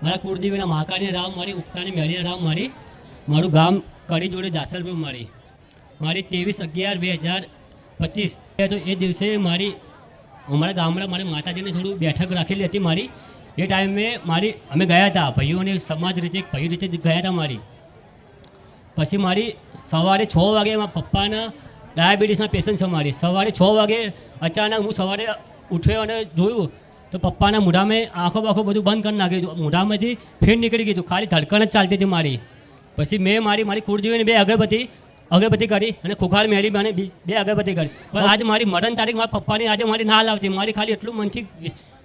મારા કુળદેવીના મહાકાળી રામ મારી, ઉગતાની મેળી રામ મારી, મારું ગામ કડી જોડે જાસલપુર મારી 23/11/2025 તો એ દિવસે મારી અમારા ગામમાં મારી માતાજીને થોડું બેઠક રાખેલી હતી મારી. એ ટાઈમે મારી અમે ગયા હતા ભાઈઓને સમાજ રીતે ભાઈ રીતે ગયા હતા મારી. પછી મારી સવારે 6 વાગે મારા પપ્પાના ડાયાબિટીસના પેશન્ટ છે મારી. સવારે 6 વાગે અચાનક હું સવારે ઉઠ્યો અને જોયું તો પપ્પાના મોઢામાં આંખો બાખો બધું બંધ કરી નાખ્યું. મોઢામાંથી ફીણ નીકળી ગયું, ખાલી ધડકણ જ ચાલતી હતી મારી. પછી મેં મારી કુળદેવીને 2 અગરબત્તી કરી અને ખુખાર મેળી મને 2 અગરબત્તી કરી. પણ આજે મારી મરણ તારીખ મારા પપ્પાની આજે મારી ના લાવતી. મારી ખાલી એટલું મનથી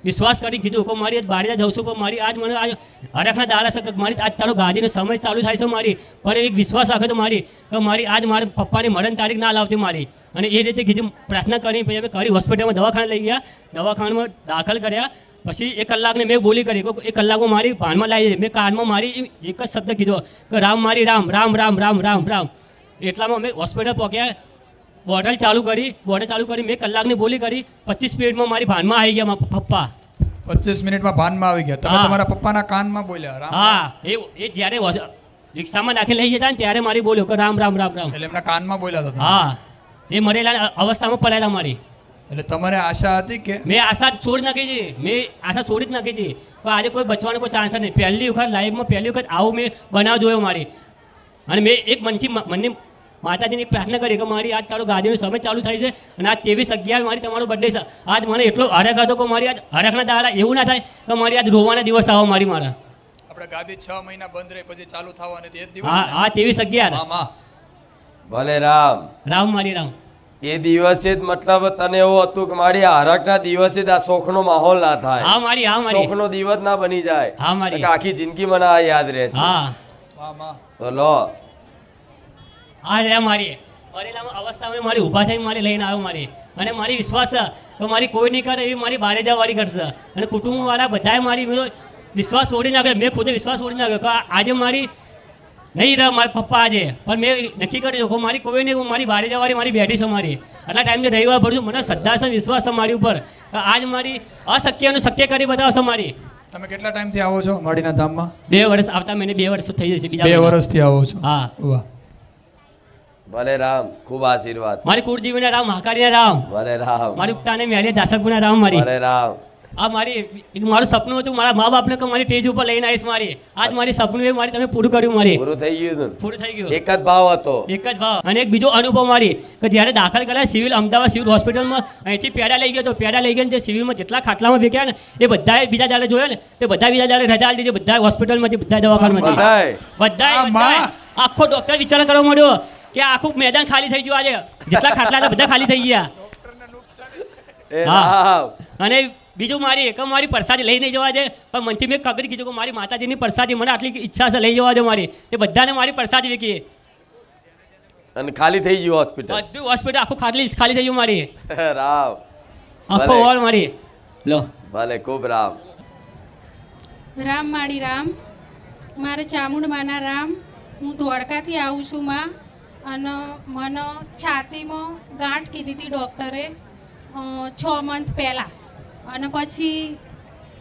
વિશ્વાસ કરી કીધું કે મારી બારે જઉં છું કે મારી આજ મને આજ હરખના દાડા છે કે મારી આજ તારો ગાદીનો સમય ચાલુ થાય છે મારી. પણ એક વિશ્વાસ રાખ્યો તો મારી કે મારી આજ મારા પપ્પાની મરણ તારીખ ના લાવતી મારી. અને એ રીતે કીધું પ્રાર્થના કરી. પછી અમે કરી હોસ્પિટલમાં દવાખાને લઈ ગયા, દવાખાનામાં દાખલ કર્યા. પછી 1 કલાકને મેં બોલી કરી કે 1 કલાકમાં મારી ભાનમાં લાવી. મેં કાનમાં મારી એક જ શબ્દ કીધો કે રામ મારી રામ રામ રામ રામ રામ રામ. એટલામાં અમે હોસ્પિટલ પહોંચ્યા, બોટલ ચાલુ કરી મેં કલાકની બોલી કરી. 25 મિનિટમાં મારી ભાનમાં આવી ગયા મારા પપ્પા. 25 મિનિટમાં ભાનમાં આવી ગયા તમે? તમારા પપ્પાના કાનમાં બોલ્યા રામ? હા, એ જ્યારે રિક્ષામાં નાખી લઈ ગયા ને ત્યારે મારી બોલ્યો કે રામ રામ રામ રામ. એટલે એમના કાનમાં બોલ્યા હતા? હા, એ મરેલા અવસ્થામાં પડાયેલા મારી. એટલે તમારે આશા હતી કે? મેં આશા છોડી નાખી હતી, જ નાખી હતી. પણ આજે કોઈ બચવાનો કોઈ ચાન્સ નહીં. પહેલી વખત આવું મેં બનાવ જોયો મારી. અને મેં એક મનની માતાજીની પ્રાર્થના કરી કે મારી આજ તારો ગાદીનો સમય ચાલુ થાય છે અને આજ 23/11 મારી તમારો બર્થડે છે. આજ મને એટલો હરખ હતો કે મારી આજ હરખના દાડા એવું ના થાય કે મારી આજ રોવાના દિવસ આવો મારી મારા. આપણે ગાદી 6 મહિના બંધ રહી પછી ચાલુ થવાની એ દિવસ? હા, 23/11. ભલે રામ રામ મારી રામ. એ દિવસે જ મતલબ તને એવું હતું કે મારી હરખના દિવસે જ આ શોખનો માહોલ ના થાય? હા મારી શોખનો દિવસ ના બની જાય. હા મારી. આખી જિંદગી મને આ યાદ રહેશે. હા તો લો આ રહ્યા મારી મરેલામાં અવસ્થામાં મારી ઊભા થઈને મારી લઈને આવ્યો મારી. અને મારી વિશ્વાસ છે કે મારી કોઈ નહીં કરે એવી મારી બારે જવાળી કરશે. અને કુટુંબવાળા બધાએ મારી વિશ્વાસ છોડી નાખ્યો. મેં ખુદે વિશ્વાસ છોડી નાખ્યો કે આજે મારી નહીં રહે મારા પપ્પા આજે. પણ મેં નક્કી કરી કે મારી કોઈ નહીં, હું મારી બારે જવાળી મારી બેઠી છે મારી. આટલા ટાઈમને રવિવાર ભરશું. મને શ્રદ્ધા છે, વિશ્વાસ છે મારી ઉપર કે આજ મારી અશક્યનું શક્ય કરી બતાવશે મારી. તમે કેટલા ટાઈમથી આવો છો માડીના ધામમાં? 2 વર્ષ આવતા મહિને 2 વર્ષ થઈ જશે. 2 વર્ષથી આવો છો? હા. વાહ, ભલે રામ, ખૂબ આશીર્વાદ. મારી કુળદેવીના રામ, મહાકાળીના રામ, ભલે રામ. મારી ઉગતાને મેળીયા જાસકપુરના રામ મારી. ભલે રામ. આ મારું સપનું હતું મારા મા બાપને કે મારી સ્ટેજ ઉપર લઈને આવીશ મારી. આજ મારી સપનું એ મારી તમે પૂરું કર્યું મારી. પૂરું થઈ ગયું. પૂરું થઈ ગયું. એક જ ભાવ હતો. એક જ ભાવ. અને એક બીજો અનુભવ મારી કે જ્યારે દાખલ કર્યા અમદાવાદ સિવિલ હોસ્પિટલમાં, અહીંથી પેડા લઈ ગયો તો પેડા લઈ ગયા જે સિવિલમાં જેટલા ખાટલામાં ભેગ્યા ને એ બધાએ બીજા જાલે જોયો ને તે બધા બીજા જાલે રજા આપી દીધી. બધા હોસ્પિટલમાંથી, બધા દવાખાનામાંથી, બધા આખો ડોક્ટર વિચાર કરવા માંડ્યો કે આખું મેદાન ખાલી થઈ ગયું. આજે જેટલા ખાટલા હતા બધા ખાલી થઈ ગયા. હા. અને બીજું મારી પ્રસાદી લઈ નહીં જવા દે. પણ મનથી મેં કગરી કીધું કે મારી માતાજીની પ્રસાદી મને આટલી ઈચ્છા છે લઈ જવા દે મારી. તે બધાને મારી પ્રસાદી વેકી અને ખાલી થઈ ગયું હોસ્પિટલ. બધું હોસ્પિટલ આખું ખાલી થઈ ગયું મારી. રામ આખો હોલ મારી. લો ભલે, ખૂબ રામ. રામ માળી રામ. મારે ચામુંડમાના રામ. હું ધોળકાથી આવું છું માં. અને મને છાતીમાં ગાંઠ કીધી હતી ડૉક્ટરે 6 મંથ પહેલાં. અને પછી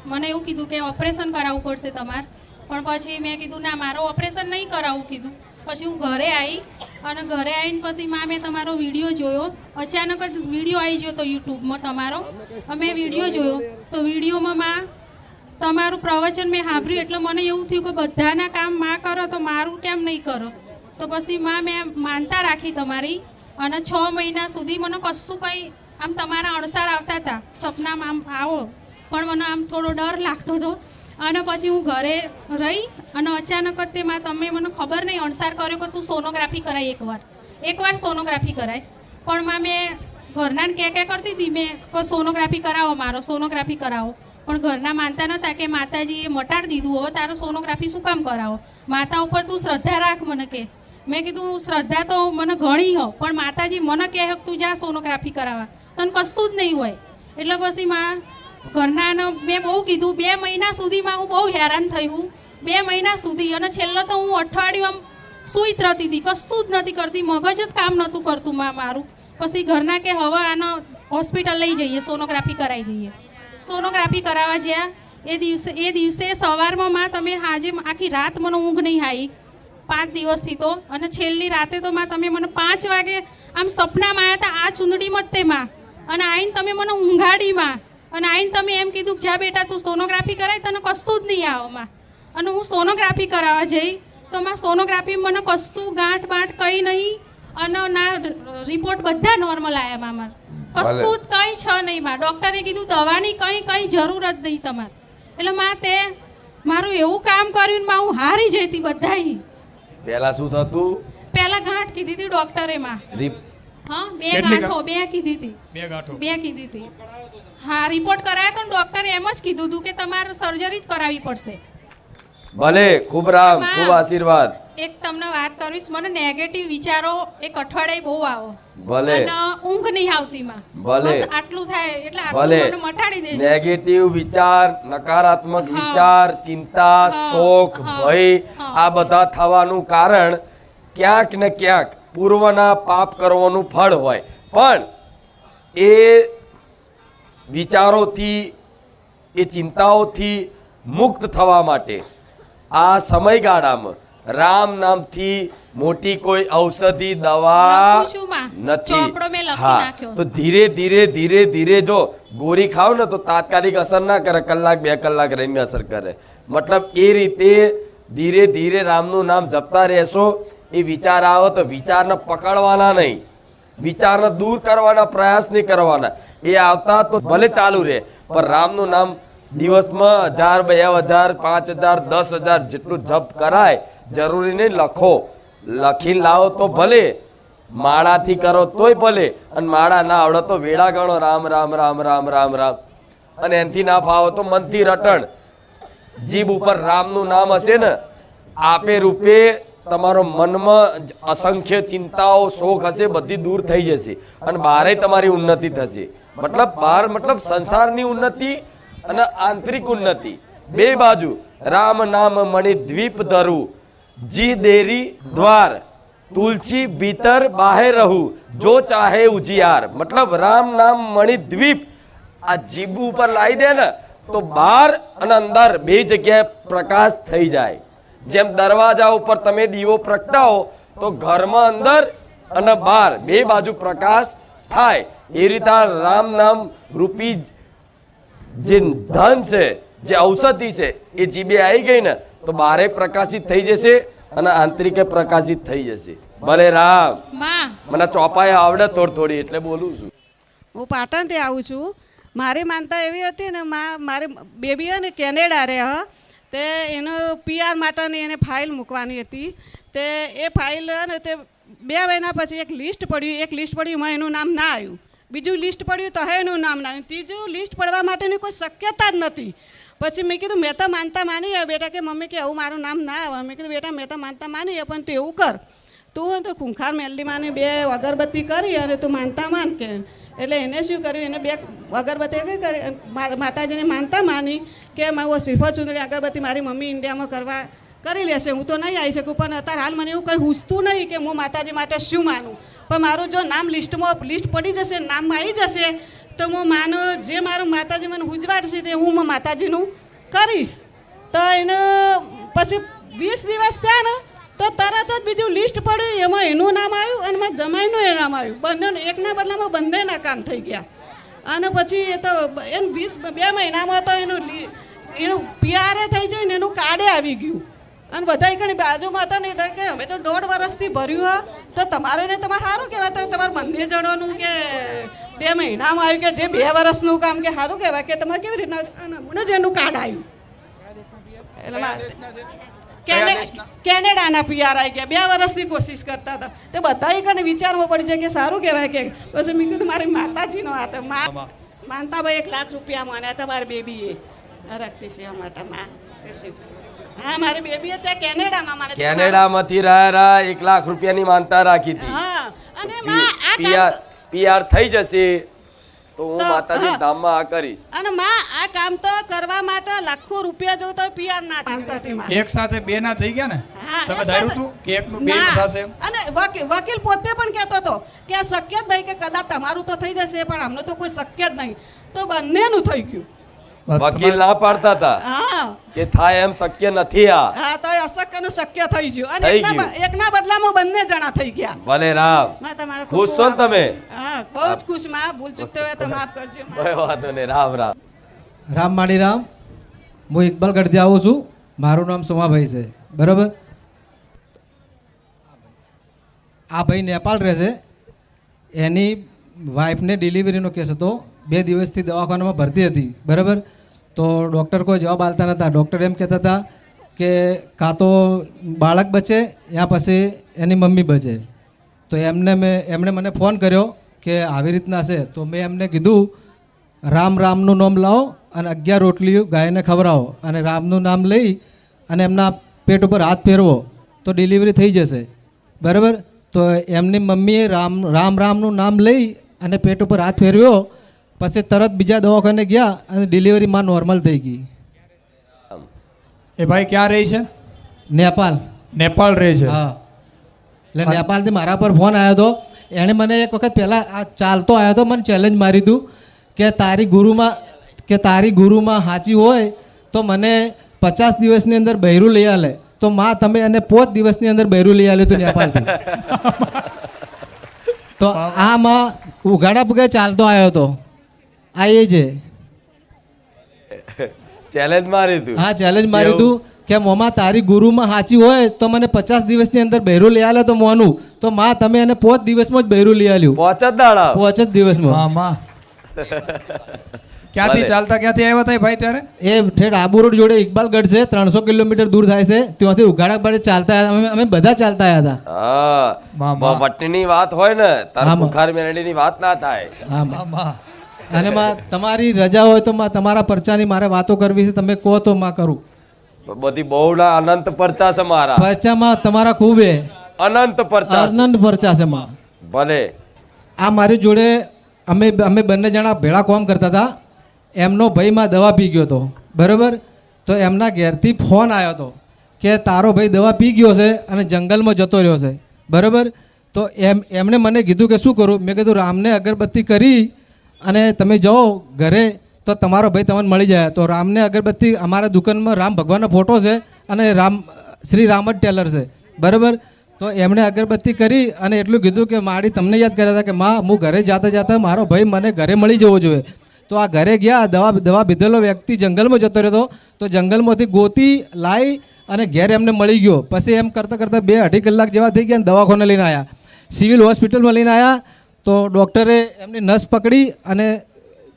મને એવું કીધું કે ઓપરેશન કરાવવું પડશે તમારે. પણ પછી મેં કીધું ના, મારે ઓપરેશન નહીં કરાવવું કીધું. પછી હું ઘરે આવી અને ઘરે આવીને પછી મેં તમારો વિડીયો જોયો. અચાનક જ વિડીયો આવી ગયો તો યુટ્યુબમાં તમારો. મેં વિડીયો જોયો તો વિડીયોમાં તમારું પ્રવચન મેં સાંભળ્યું. એટલે મને એવું થયું કે બધાના કામ માં કરો તો મારું કેમ નહીં કરો. તો પછી મેં માનતા રાખી તમારી. અને 6 મહિના સુધી મને કશું કંઈ આમ તમારા અણસાર આવતા હતા સપનામાં આમ આવો. પણ મને આમ થોડો ડર લાગતો હતો. અને પછી હું ઘરે રહી અને અચાનક જ તમે મને ખબર નહીં અણસાર કર્યો કે તું સોનોગ્રાફી કરાય એકવાર સોનોગ્રાફી કરાય. પણ મેં ઘરનાને ક્યાં કરતી હતી મેં કે સોનોગ્રાફી કરાવો, મારો સોનોગ્રાફી કરાવો. પણ ઘરના માનતા નહોતા કે માતાજીએ મટાડી દીધું, હવે તારો સોનોગ્રાફી શું કામ કરાવો? માતા ઉપર તું શ્રદ્ધા રાખ મને કે. મેં કીધું શ્રદ્ધા તો મને ઘણી હો, પણ માતાજી મને કહે કે તું જા સોનોગ્રાફી કરાવવા, તને કશું જ નહીં હોય. એટલે પછી ઘરનાને મેં બહુ કીધું. 2 મહિના સુધીમાં હું બહુ હેરાન થઈ હું. 2 મહિના સુધી. અને છેલ્લો તો હું અઠવાડિયું આમ સૂઈ જ રહેતી હતી, કશું જ નથી કરતી, મગજ જ કામ નહોતું કરતું મારું. પછી ઘરના કે હવે આનો હોસ્પિટલ લઈ જઈએ, સોનોગ્રાફી કરાવી દઈએ. સોનોગ્રાફી કરાવવા જ્યાં એ દિવસે સવારમાં માં તમે આજે આખી રાત મને ઊંઘ નહીં આવી 5 દિવસથી તો, અને છેલ્લી રાતે તો માં તમે મને 5 વાગે આમ સપનામાં આવ્યા હતા આ ચૂંદડીમાં જ તેમાં, અને આઈને તમે મને ઊંઘાડીમાં, અને આઈને તમે એમ કીધું કે જા બેટા તું સોનોગ્રાફી કરાય તને કશું જ નહીં આવવામાં. અને હું સોનોગ્રાફી કરાવવા જઈ તો માં સોનોગ્રાફી મને કશું ગાંઠ બાંઠ કંઈ નહીં, અને ના રિપોર્ટ બધા નોર્મલ આવ્યા મામા, કશું જ કંઈ છે નહીં માં. ડૉક્ટરે કીધું દવાની કંઈ જરૂર જ નહીં તમારે. એટલે માં તે મારું એવું કામ કર્યું ને માં હું હારી જતી બધાય. પહેલા શું થતું? પહેલા ગાંઠ કીધી હતી ડૉક્ટરે માં. હા, 2 કેટલી ગાંઠો 2 કીધી હતી. 2 ગાંઠો 2 કીધી હતી. હા, રિપોર્ટ કરાયા તો ડૉક્ટરે એમ જ કીધું હતું કે તમારે સર્જરી જ કરાવવી પડશે. ભલે, ખૂબ રામ, ખૂબ આશીર્વાદ. એક તમને વાત કરીશ, મને નેગેટિવ વિચારો એક અઠવાડિયે બહુ આવો, ભલે, અને ઊંઘ નહીં આવતી માં. ભલે. બસ આટલું થાય એટલે ભલે. આટલું મને મટાડી દેજો. નેગેટિવ વિચાર, નકારાત્મક વિચાર, ચિંતા, શોક, ભય આ બધા થવાનું કારણ ક્યાંક ને ક્યાંક પૂર્વના પાપ કરવાનું ફળ હોય. પણ એ વિચારોથી, એ ચિંતાઓથી મુક્ત થવા માટે આ સમયગાળામાં રામ નામથી મોટી કોઈ ઔષધિ દવા લખું છું માં. નથી. ચોપડો મેં લખી હા, નાખ્યો. તો ધીરે ધીરે ધીરે ધીરે જો ગોળી ખાવ ને તો તાત્કાલિક અસર ના કરે, કલાક 2 કલાક રહીને અસર કરે. મતલબ એ રીતે ધીરે ધીરે રામનું નામ જપતા રહેશો. એ વિચાર આવે તો વિચારને પકડવાના નહીં, વિચારને દૂર કરવાના પ્રયાસ નહીં કરવાના. એ આવતા તો ભલે ચાલુ રહે, પણ રામનું નામ દિવસમાં 1000, 2000, 5000, 10,000 જેટલું જપ કરાય, જરૂરી નહીં લખો. લખીને લાવો તો ભલે, માળાથી કરો તોય ભલે, અને માળા ના આવડે તો વેળા ગણો રામ રામ રામ રામ રામ રામ, અને એનાથી ના ફાવો તો મનથી રટણ. જીભ ઉપર રામનું નામ હશે ને આપે રૂપે તમારો મનમાં અસંખ્ય ચિંતાઓ, શોખ હશે, બધી દૂર થઈ જશે, અને બહારે તમારી ઉન્નતિ થશે. મતલબ બહાર મતલબ સંસારની ઉન્નતિ અને આંતરિક ઉન્નતિ બે બાજુ. રામ નામ મણિ દ્વીપ ધરું, જી દેરી દ્વાર, તુલસી ભીતર બાહે રહું, જો ચાહે ઉજિયાર. મતલબ રામ નામ મણિ દ્વીપ આ જીભ ઉપર લાવી દે ને તો બહાર અને અંદર બે જગ્યાએ પ્રકાશ થઈ જાય. જેમ દરવાજા ઉપર તમે દીવો પ્રગટાવો તો ઘરમાં અંદર અને બહાર બે બાજુ પ્રકાશ થાય. એ રીતે રામ નામ રૂપી જે ધન છે, જે ઔષધિ છે, એ જીભે આવી ગઈ ને તો બારે પ્રકાશિત થઈ જશે અને આંતરિકે પ્રકાશિત થઈ જશે. ભલે રામ. માં મને ચોપાઈ આવડે થોડી એટલે બોલું છું. હું પાટણથી આવું છું. મારી માનતા એવી હતી ને, મારી બેબી ને કેનેડા રહે તે એનો PR માટેની એને ફાઇલ મૂકવાની હતી. તે એ ફાઇલ ને તે 2 મહિના પછી એક લિસ્ટ પડ્યું એમાં એનું નામ ના આવ્યું. બીજું લિસ્ટ પડ્યું તો એનું નામ ના આવ્યું. ત્રીજું લિસ્ટ પડવા માટેની કોઈ શક્યતા જ નથી. પછી મેં કીધું મેં તો માનતા માની બેટા, કે મમ્મી કે એવું મારું નામ ના આવે. મેં કીધું બેટા મેં તો માનતા માની પણ તું એવું કર, તું તો ખૂંખાર મેલડીમાંની 2 અગરબત્તી કરી અને તું માનતા માન કે. એટલે એને શું કર્યું, એને 2 અગરબત્તી કરી, માતાજીને માનતા માની કે હું શ્રીફળ ચૂંદડી અગરબત્તી મારી મમ્મી ઇન્ડિયામાં કરવા કરી લેશે, હું તો નહીં આવી શકું. પણ અત્યારે હાલ મને એવું કંઈ હુસતું નહીં કે હું માતાજી માટે શું માનું. પણ મારું જો નામ લિસ્ટ પડી જશે, નામ આવી જશે તો હું માનું જે મારું માતાજી મને ઉજવાડશે તે હું માતાજીનું કરીશ. તો એને પછી 20 દિવસ થયા ને તો તરત જ બીજું લિસ્ટ પડ્યું, એમાં એનું નામ આવ્યું અને મારા જમાઈનું એ નામ આવ્યું. બંને એકના બદલામાં બંનેના કામ થઈ ગયા. અને પછી એ તો એનું 2 મહિનામાં તો એનું PR થઈ જાય ને એનું કાર્ડે આવી ગયું. અને બધા એકની બાજુમાં હતા ને એટલે કે અમે તો 1.5 વર્ષથી ભર્યું હા, તો તમારે ને તમારે સારું કહેવાય. તો તમારે બંને જણોનું કે 2 મહિનામાં આવ્યું, કે જે 2 વર્ષનું કામ કે સારું કહેવાય. કે તમારે કેવી રીતના મને જ એનું કાર્ડ આવ્યું. એટલે કેનેડાના PR આવી ગયા. 2 વર્ષથી કોશિશ કરતા હતા. તે બધા એકને વિચારમાં પડી જાય કે સારું કહેવાય. કે પછી મેં કીધું મારી માતાજીનો હાથ માનતા ભાઈ 1 લાખ રૂપિયા માન્યા તમારી બેબીએ રખતી સેવા માટે. હા, મારી બેબીએ ત્યાં કેનેડામાં મને કેનેડામાંથી રહ્યા 1 લાખ રૂપિયાની માનતા રાખી હતી. હા, અને માં આ PR થઈ જશે તો હું માતાજી ધામમાં આ કરીશ. અને માં આ કામ તો કરવા માટે લાખો રૂપિયા જો તો PR ના માનતાથી માં એક સાથે 2 ના થઈ ગયા ને. હા, તમે ધાર્યું હતું કે એકનું 2 નું થશે? અને વકીલ પોતે પણ કહેતો હતો કે આ શક્ય જ નહીં, કે કદાચ તમારું તો થઈ જશે પણ આમનું તો કોઈ શક્ય જ નહીં. તો બંનેનું થઈ ગયું. વકીલ ના પાડતા હતા હા કે થાય એમ શક્ય નથી આ. હા તો એ અશક્યનું શક્ય થઈ ગયું અને થઈ એકના બદલામાં બંને જણા થઈ ગયા. ભલે રામ. માં તમારો ખુશ છો ને તમે? હા બહુ જ ખુશ માં. ભૂલ ચૂક તો હોય તો માફ કરજો માં. કોઈ વાંધો નહીં. રામ રામ. રામ માળી રામ. હું ઇકબાલગઢથી આવું છું. મારું નામ સોમાભાઈ છે, બરાબર. આ ભાઈ નેપાળ રહે છે. એની વાઈફને ડિલિવરીનો કેસ હતો. 2 દિવસથી દવાખાનામાં ભરતી હતી, બરાબર. તો ડૉક્ટર કોઈ જવાબ આપતા નહોતા. ડૉક્ટર એમ કહેતા હતા કે કાં તો બાળક બચે યા પછી એની મમ્મી બચે. તો એમણે મને ફોન કર્યો કે આવી રીતના છે. તો મેં એમને કીધું રામ રામનું નામ લાવો અને 11 રોટલીઓ ગાયને ખવડાવો અને રામનું નામ લઈ અને એમના પેટ ઉપર હાથ ફેરવો તો ડિલિવરી થઈ જશે, બરાબર. તો એમની મમ્મીએ રામનું નામ લઈ અને પેટ ઉપર હાથ ફેરવ્યો. પછી તરત બીજા દવાખાને ગયા અને ડિલિવરીમાં નોર્મલ થઈ ગઈ. એ ભાઈ ક્યાં રહે છે? નેપાળ. નેપાળ રહે છે. હા, એટલે નેપાળથી મારા પર ફોન આવ્યો હતો. એણે મને એક વખત પહેલાં આ ચાલતો આવ્યો હતો, મને ચેલેન્જ મારી હતું કે તારી ગુરુમાં સાચી હોય તો મને 50 દિવસની અંદર બહેરું લઈ આલે. તો માં તમે એને 5 દિવસની અંદર બહેરું લઈ આલ્યું હતું નેપાળથી. તો આ માં ઉઘાડા પગે ચાલતો આવ્યો હતો. આ એ છે. ચેલેન્જ મારી તું. હા, ચેલેન્જ માર્યું હતું કે મોમાં તારી ગુરુમાં સાચી હોય તો મને 50 દિવસની અંદર બહેરું લઈ આલે તો મોનું. તો માં તમે એને 5 દિવસમાં જ બહેરું લઈ આલ્યું. 5 જ દાડા. 5 જ દિવસમાં. માં ક્યાંથી ચાલતા ક્યાંથી આવ્યા હતા એ ભાઈ ત્યારે? એ ઠેઠ આબુ રોડ જોડે ઇકબાલગઢ છે, 300 કિલોમીટર દૂર થાય છે. ત્યાંથી ઉઘાડા પડે ચાલતા આવ્યા. અમે બધા ચાલતા આવ્યા હતા. હા, વટની વાત હોય ને તાર હા, બુખાર મેલડીની વાત ના થાય. હા માં. અને માં તમારી રજા હોય તો માં તમારા પરચાની મારે વાતો કરવી છે. તમે કહો તો માં કરું. બધી બહુના અનંત પરચા છે મારા. પરચામાં તમારા ખૂબ એ અનંત પરચા છે. અનંત પરચા છે માં. ભલે. આ મારી જોડે અમે બંને જણા ભેળા કામ કરતા હતા. એમનો ભાઈ માં દવા પી ગયો હતો, બરાબર. તો એમના ઘેરથી ફોન આવ્યો હતો કે તારો ભાઈ દવા પી ગયો છે અને જંગલમાં જતો રહ્યો છે, બરાબર. તો એમણે મને કીધું કે શું કરું. મેં કીધું રામને અગરબત્તી કરી અને તમે જાઓ ઘરે તો તમારો ભાઈ તમને મળી જાય. તો રામને અગરબત્તી અમારા દુકાનમાં રામ ભગવાનનો ફોટો છે અને શ્રી રામ જ ટેલર છે, બરાબર. તો એમણે અગરબત્તી કરી અને એટલું કીધું કે માડી તમને યાદ કર્યા હતા કે માં હું ઘરે જાતા મારો ભાઈ મને ઘરે મળી જવો જોઈએ. તો આ ઘરે ગયા. દવા પીધેલો વ્યક્તિ જંગલમાં જતો રહ્યો. તો જંગલમાંથી ગોતી લાવી અને ઘેર એમને મળી ગયો. પછી એમ કરતાં 2-2.5 કલાક જેવા થઈ ગયા. દવાખાને લઈને આવ્યા, સિવિલ હોસ્પિટલમાં લઈને આવ્યા. તો ડૉક્ટરે એમની નસ પકડી અને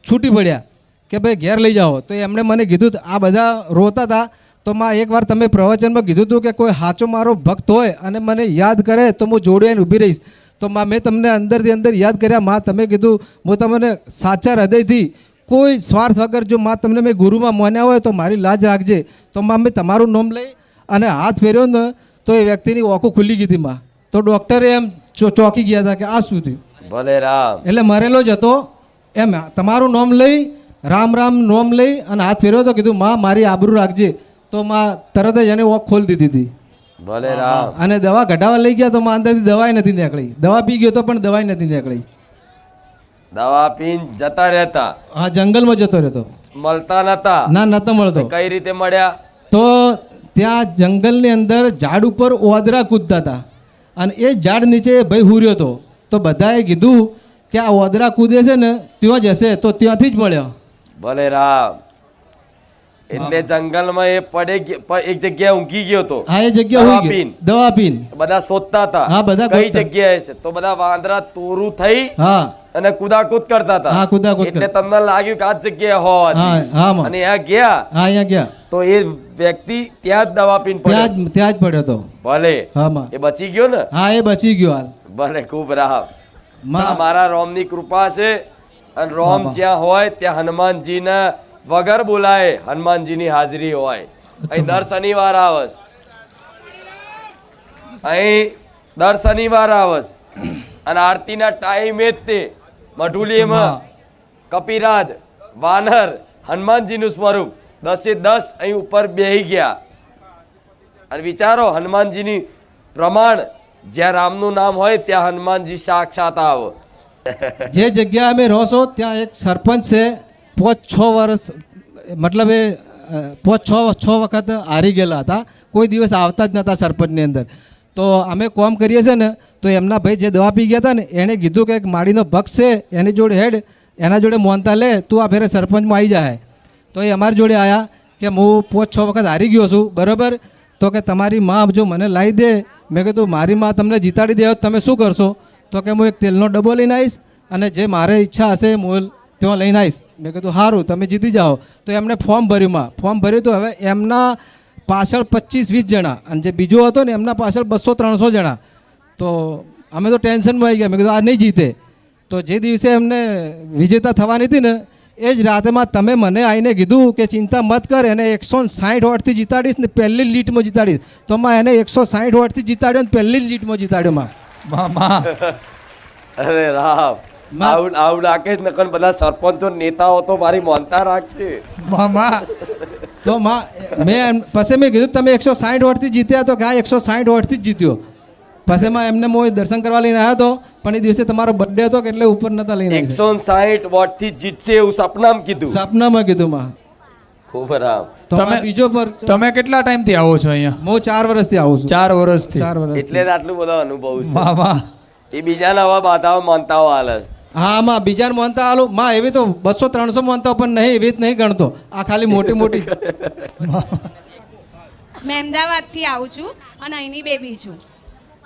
છૂટી પડ્યા કે ભાઈ ઘેર લઈ જાઓ. તો એમણે મને કીધું આ બધા રોતા હતા. તો માં એકવાર તમે પ્રવચનમાં કીધું હતું કે કોઈ સાચો મારો ભક્ત હોય અને મને યાદ કરે તો હું જોડે આવીને ઊભી રહીશ. તો માં મેં તમને અંદરથી અંદર યાદ કર્યા. માં તમે કીધું હું તમને સાચા હૃદયથી કોઈ સ્વાર્થ વગર જો માં તમને મેં ગુરુમાં માન્યા હોય તો મારી લાજ રાખજે. તો માં મેં તમારું નામ લઈ અને હાથ ફેર્યો ને તો એ વ્યક્તિની ઓખો ખુલ્લી ગઈ હતી માં. તો ડૉક્ટરે એમ ચોંકી ગયા હતા કે આ શું થયું. ભલે રામ. એટલે મરેલો જ હતો એમ. તમારું નામ લઈ રામ નામ લઈ અને હાથ ફેર્યો તો કીધું માં મારી આબરૂ રાખજે. તો માં તરત જ એને ઓખ ખોલી દીધી હતી. ભલે રામ. અને દવા ઘટાવા લઈ ગયા તો માં અંદરથી દવાઈ નથી નીકળી. દવા પી ગયો તો પણ દવાઈ નથી નીકળી. દવા પીને જતા રહેતા. હા, જંગલમાં જતો રહેતો. મળતા નતા. ના, નતો મળતો. કઈ રીતે મળ્યા? તો ત્યાં જંગલની અંદર ઝાડ ઉપર ઓદરા કૂદતા હતા અને એ ઝાડ નીચે ભાઈ હુર્યો હતો. તો બધાએ કીધું કે આ ઓદરા કૂદે છે ને ત્યાં જ હશે. તો ત્યાંથી જ મળ્યો. ભલે રામ. એટલે જંગલમાં એ એક જગ્યાએ ઊંઘી ગયો તો. હા, એ જગ્યા દવા હોઈ ગઈ. પીને. દવા પીન. બધા શોધતા હતા. હા, બધા કઈ ગોતતા. જગ્યાએ છે. તો બધા વાંદરા તોરું થઈ હા અને કુદાકૂદ કરતા હતા. હા, કુદાકૂદ એટલે કરતા. તમને લાગ્યું કે આ જ જગ્યાએ હોવા હા જોઈએ. હા માં. અને ત્યાં ગયા હા, અહીંયા ગયા. તો એ વ્યક્તિ ત્યાં જ દવા પીને પડ્યો. ત્યાં જ પડ્યો હતો. ભલે. હા માં. એ બચી ગયો ને. હા, એ બચી ગયો હાલ. ભલે. ખૂબ રામ. માં. મારા રોમની કૃપા છે. અને રોમ જ્યાં હોય ત્યાં હનુમાનજીને વગર બોલાય હનુમાનજીની હાજરી હોય. અહીં દર શનિવાર આવે છે. અહીં દર શનિવાર આવે છે. અને આરતીના ટાઈમે જ તે મઢુલીમાં કપિરાજ વાનર હનુમાનજીનું સ્વરૂપ 10 અહીં ઉપર બેહી ગયા. અને વિચારો હનુમાનજીની પ્રમાણ જ્યાં રામનું નામ હોય ત્યાં હનુમાનજી સાક્ષાત આવે. જે જગ્યાએ અમે રહો છો ત્યાં એક સરપંચ છે. 5-6 વર્ષ મતલબ એ 5-6 વખત હારી ગયેલા હતા, કોઈ દિવસ આવતા જ નહોતા સરપંચની અંદર. તો અમે કોમ કરીએ છીએ ને તો એમના ભાઈ જે દવા પી ગયા હતા ને એણે કીધું કે એક માળીનો ભક્ષ છે એની જોડે હેડ, એના જોડે મોનતા લે, તું આ ફેરે સરપંચમાં આવી જાય. તો એ અમારી જોડે આવ્યા કે હું 5-6 વખત હારી ગયો છું, બરાબર, તો કે તમારી માં જો મને લાવી દે. મેં કીધું મારી માં તમને જીતાડી દે તમે શું કરશો? તો કે હું એક તેલનો ડબ્બો લઈને આવીશ અને જે મારે ઈચ્છા હશે હું ત્યાં લઈને આવીશ. મેં કીધું સારું, તમે જીતી જાઓ. તો એમણે ફોર્મ ભર્યું તો હવે એમના પાછળ 25-20 જણા અને જે બીજો હતો ને એમના પાછળ 200-300 જણા. તો અમે તો ટેન્શનમાં આવી ગયા. મેં કીધું આ નહીં જીતે. તો જે દિવસે એમને વિજેતા થવાની હતી ને એ જ રાતમાં તમે મને આવીને કીધું કે ચિંતા મત કર, એને 160 વોટથી જીતાડીશ ને પહેલી લીટમાં જીતાડીશ. તો માં એને 160 વોટથી જીતાડ્યો ને પહેલી જ લીટમાં જીતાડ્યો. માં અરે રામ, આવું નાખે જ નકર બધા સરપંચો નેતાઓ તો મારી મોનતા રાખશે. તો માં પછી મેં કીધું તમે 160 વોટથી જીત્યા, તો કે આ 160 વોટથી જ જીત્યો. પછી માં એમને હું દર્શન કરવા લઈને આવ્યો હતો, પણ એ દિવસે તમારો બર્થડે હતો એટલે ઉપર નતા લઈને 160 વોટથી જીતશે એવું સપનામાં કીધું. માં ખૂબ રામ. તો બીજો પર તમે કેટલા ટાઈમથી આવો છો અહીંયા? હું 4 વર્ષથી આવું છું. 4 વર્ષથી. 4 વર્ષ એટલે જ આટલું બધો અનુભવ છે. વાહ વાહ. એ બીજા નવા બાધાઓ માનતાઓ હાલે છે. હા માં બીજાને મોનતા આલું માં, એવી તો 200-300 મોનતા પણ નહીં, એવી જ નહીં ગણતો. આ ખાલી મોટી મોટી. મેં અમદાવાદથી આવું છું અને અહીંની બેબી છું.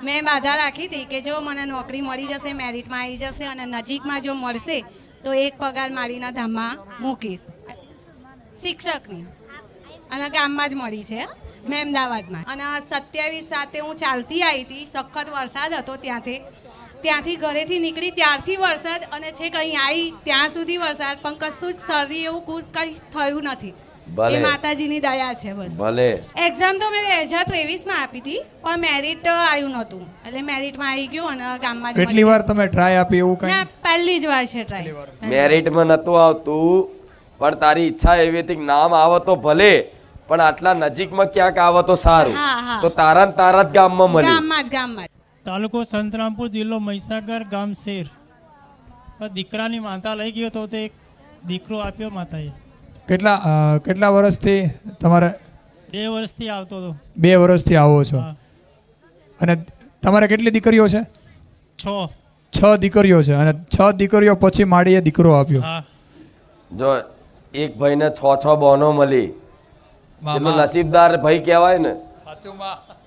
મેં બાધા રાખી હતી કે જો મને નોકરી મળી જશે, મેરિટમાં આવી જશે અને નજીકમાં જો મળશે તો એક પગાર મારીના ધામમાં મૂકીશ, શિક્ષકની, અને ગામમાં જ મળી છે મેં અમદાવાદમાં. અને 27/7 હું ચાલતી આવી હતી, સખત વરસાદ હતો ત્યાંથી ઘરેથી નીકળી ત્યારથી વરસાદ અને છેક અહીં આવી ત્યાં સુધી વરસાદ, પણ કશું જ શરદી એવું કંઈ થયું નથી. એ માતાજીની દયા છે બસ. ભલે. એક્ઝામ તો મેં 2023માં આપી હતી પણ મેરિટ આવ્યું નહોતું, એટલે મેરિટમાં આવી ગયું અને ગામમાં જ કેટલી વાર તમે ટ્રાય આપી એવું કઈ? ના, પહેલી જ વાર છે ટ્રાય. મેરિટમાં નતું આવતું પણ તારી ઈચ્છા એવી હતી કે નામ આવે તો ભલે, પણ આટલા નજીકમાં ક્યાંક આવે તો સારું. હા. તો તારા જ ગામમાં મળી. ગામમાં જ. તાલુકો સંતરામપુર, જિલ્લો મહીસાગર, ગામ શેર. દીકરાની માતા લઈ ગયો તો તે એક દીકરો આપ્યો માતાએ. કેટલા વર્ષથી તમારે? 2 વર્ષથી આવતો હતો. 2 વર્ષથી આવો છો. અને તમારે કેટલી દીકરીઓ છે? 6 દીકરીઓ છે. અને 6 દીકરીઓ પછી માડીએ દીકરો આપ્યો. જો એક ભાઈને 6 બહેનો મળી, એટલો નસીબદાર ભાઈ કહેવાય ને.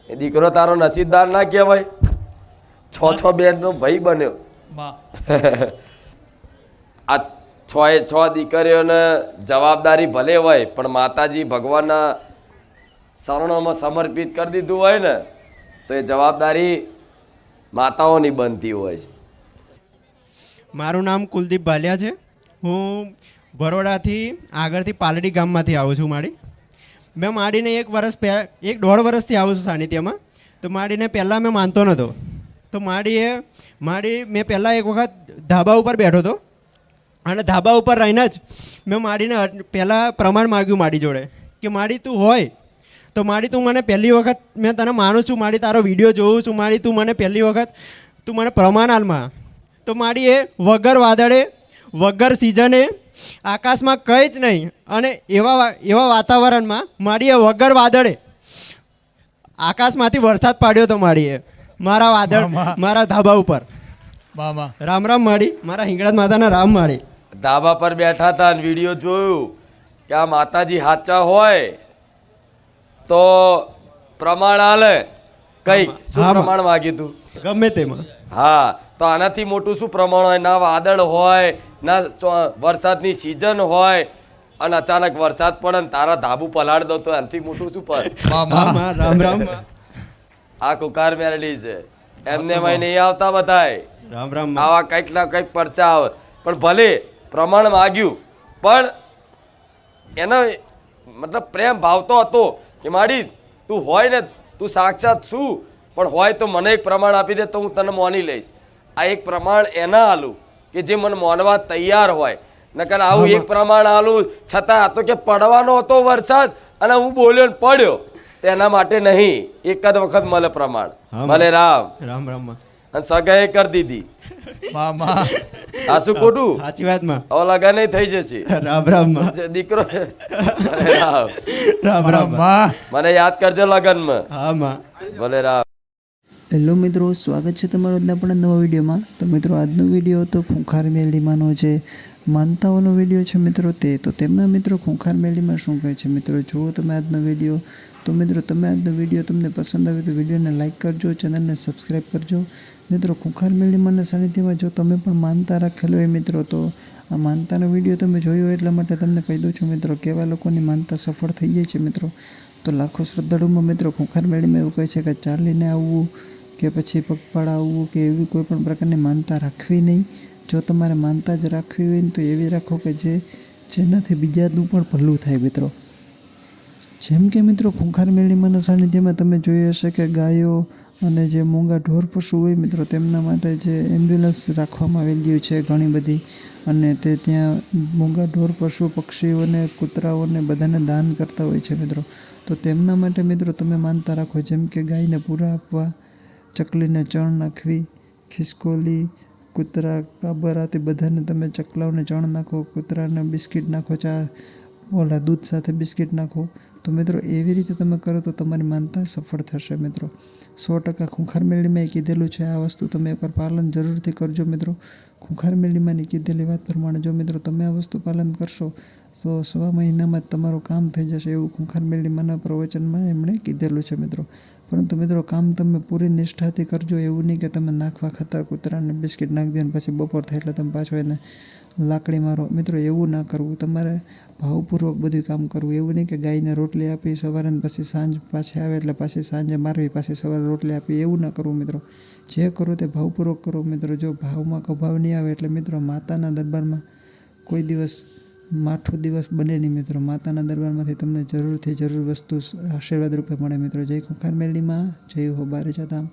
એ દીકરો તારો નસીબદાર ના કહેવાય? 6 બહેનનો ભાઈ બન્યો. આ 6 દીકરીઓને જવાબદારી ભલે હોય પણ માતાજી ભગવાનના શરણોમાં સમર્પિત કરી દીધું હોય ને તો એ જવાબદારી માતાઓની બનતી હોય છે. મારું નામ કુલદીપ ભાલિયા છે. હું બરોડાથી આગળથી પાલડી ગામમાંથી આવું છું. મેં માડીને 1.5 વર્ષથી આવું છું સાનિધ્યમાં. તો માડીને પહેલાં મેં માનતો નહોતો. તો માડી મેં પહેલાં એક વખત ધાબા ઉપર બેઠો હતો અને ધાબા ઉપર રહીને જ મેં માડીને પહેલાં પ્રમાણ માગ્યું માડી જોડે કે માડી તું હોય તો માડી તું મને પહેલી વખત મેં તને માનું છું, માડી તારો વિડીયો જોઉં છું, માડી તું મને પહેલી વખત તું મને પ્રમાણ આલમાં. તો માડી એ વગર વાદળે વગર સિઝને આકાશમાં કંઈ જ નહીં અને એવા વાતાવરણમાં માડીએ વગર વાદળે આકાશમાંથી વરસાદ પાડ્યો તો માડીએ મારા ધાબા ઉપર. રામ રામ માડી, મારા હિંગળાજ માતાના રામ માડી. ધાબા પર બેઠા હતા અને વિડીયો જોયું કે આ માતાજી સાચા હોય તો પ્રમાણ આલે. કઈક શું પ્રમાણ માગ્યું તું? ગમે તેમાં. હા, તો આનાથી મોટું શું પ્રમાણ હોય? ના વાદળ હોય, ના વરસાદની સિઝન હોય, અને અચાનક વરસાદ પડે ને તારા ધાબુ પલાળ દો તો એનાથી મોટું શું પડે? રામ રામ. આ કુકાર મેરડી છે, એમને નહીં આવતા બધાય. રામ રામ. આવા કંઈક ના કંઈક પરચા આવે. પણ ભલે પ્રમાણ માગ્યું પણ એનો મતલબ પ્રેમ ભાવ તો હતો કે માડી તું હોય ને, તું સાક્ષાત શું પણ હોય તો મને એક પ્રમાણ આપી દે તો હું તને માની લઈશ. આ એક પ્રમાણ એના આલું કે જે મને માનવા તૈયાર હોય. નકર આવું એક પ્રમાણ આલું છતાં આ તો કે પડવાનો હતો વરસાદ અને હું બોલ્યો ને પડ્યો, તેના માટે નહીં. એક જ વખત મળે પ્રમાણ. ભલે રામ રામ રામ. અને સગાઈ કરી દીધી. માં માં આ શું ખોટું? સાચી વાતમાં. હવે લગન થઈ જશે. રામ રામ માં. જે દીકરો ભલે રામ. રામ રામ માં. માં મને યાદ કરજો લગનમાં. હા માં. ભલે રામ. હેલો મિત્રો, સ્વાગત છે તમારું આજના પણ નવા વિડીયોમાં. તો મિત્રો આજનો વિડીયો તો ખૂંખાર મેલડીમાંનો જે માનતાઓનો વિડીયો છે મિત્રો તો તેમના મિત્રો ખૂંખાર મેલડીમાં શું કહે છે મિત્રો, જુઓ તમે આજનો વિડીયો. તો મિત્રો તમે આજનો વિડીયો તમને પસંદ આવે તો વિડીયોને લાઇક કરજો, ચેનલને સબસ્ક્રાઈબ કરજો. મિત્રો ખૂંખાર મેલડીમાંના સાનિધ્યમાં જો તમે પણ માનતા રાખેલો હોય મિત્રો, તો આ માનતાનો વિડીયો તમે જોયો એટલા માટે તમને કહી દઉં છું મિત્રો, કેવા લોકોની માનતા સફળ થઈ જાય છે મિત્રો. તો લાખો શ્રદ્ધાળુમાં મિત્રો ખૂંખાર મેલડીમાં એવું કહે છે કે ચાલીને આવવું કે પછી પગપાળા આવવું કે એવી કોઈ પણ પ્રકારની માનતા રાખવી નહીં. જો તમારે માનતા જ રાખવી હોય ને તો એવી રાખો કે જેનાથી બીજાનું પણ ભલું થાય મિત્રો. જેમ કે મિત્રો ખૂંખાર મેલડીમાંના સાનિધ્યમાં તમે જોઈ હશે કે ગાયો અને જે મૂંગા ઢોર પશુ હોય મિત્રો, તેમના માટે જે એમ્બ્યુલન્સ રાખવામાં આવેલી છે ઘણી બધી, અને તે ત્યાં મૂંગા ઢોર પશુ પક્ષીઓને કૂતરાઓને બધાને દાન કરતા હોય છે મિત્રો. તો તેમના માટે મિત્રો તમે માનતા રાખો, જેમ કે ગાયને પૂરા આપવા, ચકલીને ચણ નાખવી, ખિસકોલી, કૂતરા, કાબરાથી બધાને તમે ચકલાઓને ચણ નાખો, કૂતરાને બિસ્કિટ નાખો, ઓલા દૂધ સાથે બિસ્કિટ નાખો. તો મિત્રો એવી રીતે તમે કરો તો તમારી માનતા સફળ થશે મિત્રો. 100% ખૂંખાર મેલડીમાં એ કીધેલું છે. આ વસ્તુ તમે એકવાર પાલન જરૂરથી કરજો મિત્રો. ખૂંખાર મેલડીમાંની કીધેલી વાત પ્રમાણે જો મિત્રો તમે આ વસ્તુ પાલન કરશો તો 1.5 મહિનામાં જ તમારું કામ થઈ જશે, એવું ખૂંખાર મેલડીમાંના પ્રવચનમાં એમણે કીધેલું છે મિત્રો. પરંતુ મિત્રો કામ તમે પૂરી નિષ્ઠાથી કરજો, એવું નહીં કે તમે નાખવા ખાતા કૂતરાને બિસ્કિટ નાખી દો અને પછી બપોર થાય એટલે તમે પાછો એને લાકડી મારો. મિત્રો એવું ના કરવું, તમારે ભાવપૂર્વક બધું કામ કરવું. એવું નહીં કે ગાયને રોટલી આપી સવારે ને પછી સાંજ પાછી આવે એટલે પાછી સાંજે મારવી, પાછી સવારે રોટલી આપી, એવું ના કરવું મિત્રો. જે કરો તે ભાવપૂર્વક કરો મિત્રો. જો ભાવમાં કભાવ નહીં આવે એટલે મિત્રો માતાના દરબારમાં કોઈ દિવસ માઠું દિવસ બને નહીં મિત્રો. માતાના દરબારમાંથી તમને જરૂરથી જરૂર વસ્તુ આશીર્વાદ રૂપે મળે મિત્રો. જય ખૂંખાર મેલડીમાં, જય હો બારેજા ધામ.